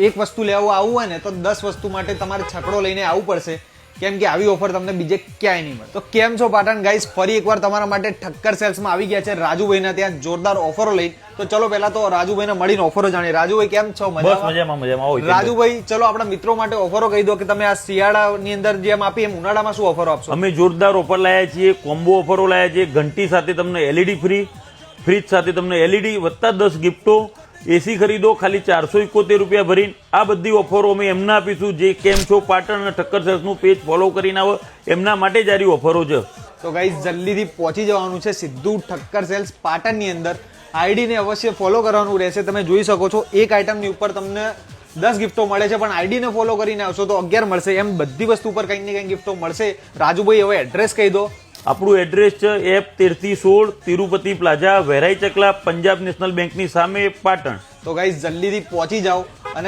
એક વસ્તુ લેવા આવવું હોય ને તો 10 વસ્તુ માટે તમારે છકડો લઈને આવવું પડશે, કેમ કે આવી ઓફર તમને બીજે ક્યાંય નહીં મળે. તો કેમ છો પાટણ ગાઈસ, ફરી એકવાર તમારા માટે ઠક્કર સેલ્સમાં આવી ગયા છે રાજુભાઈના ત્યાં જોરદાર ઓફરો લઈને. તો ચલો પહેલા તો રાજુભાઈને મળીને ઓફરો જાણીએ. રાજુભાઈ કેમ છો? મજામાં. રાજુભાઈ ચલો આપણા મિત્રો માટે ઓફરો કહી દો કે તમે આ શિયાળાની અંદર જેમ આપી એમ ઉનાળામાં શું ઓફરો આપશો? અમે જોરદાર ઓફર લાયા છીએ, કોમ્બો ઓફરો લાયા છીએ. ઘંટી સાથે તમને એલઈડી ફ્રી, ફ્રીજ સાથે તમને એલઈડી વત્તા 10 ગિફ્ટો, એસી ખરીદો ખાલી 471 રૂપિયા ભરીને. આ બધી ઓફરો અમે એમના આપીશું જે કેમ છો પાટણ અને ઠક્કર સેલ્સનું પેજ ફોલો કરીને આવે એમના માટે જ આ ઓફરો છે. તો ગાઈસ જલ્દીથી પહોંચી જવાનું છે સીધું ઠક્કર સેલ્સ પાટણની અંદર. આઈડીને અવશ્ય ફોલો કરવાનું રહેશે. તમે જોઈ શકો છો એક આઈટમની ઉપર તમને 10 ગિફ્ટો મળે છે, પણ આઈડીને ફોલો કરીને આવશો તો 11 મળશે. એમ બધી વસ્તુ ઉપર કંઈક ને કંઈક ગિફ્ટો મળશે. રાજુભાઈ હવે એડ્રેસ કહી દો. આપણું એડ્રેસ છે F1316 તિરુપતિ પ્લાઝા, વેરાઈ ચકલા, પંજાબ નેશનલ બેંકની સામે, પાટણ. તો ગાઈસ જલ્દીથી પહોંચી જાઓ.